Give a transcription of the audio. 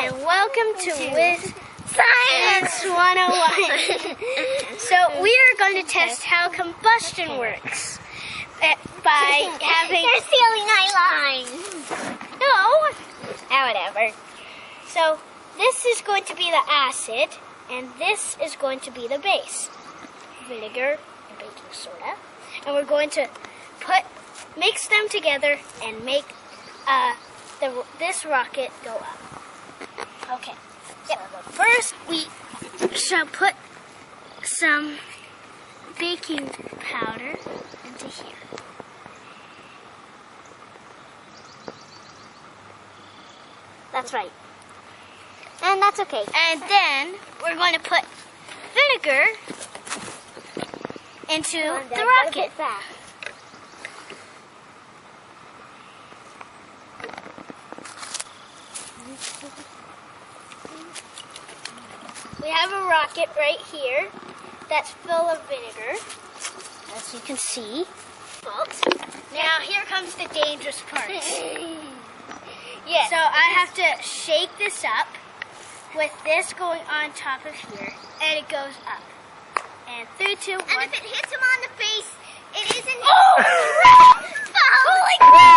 and welcome to With Science 101. So we are going to test how combustion works by having... You're stealing my lines. No. Whatever. So this is going to be the acid, and this is going to be the base. Vinegar and baking soda. And we're going to mix them together and make this rocket go up. Okay. So first we shall put some baking powder into here. That's right. And that's okay. And then we're going to put vinegar into the rocket. We have a rocket right here that's full of vinegar, as you can see. Now here comes the dangerous part. Yes. So I have to shake this up with this going on top of here, and it goes up. And 3, 2, 1. And if it hits him on the face, it isn't... Oh, crap! Holy crap!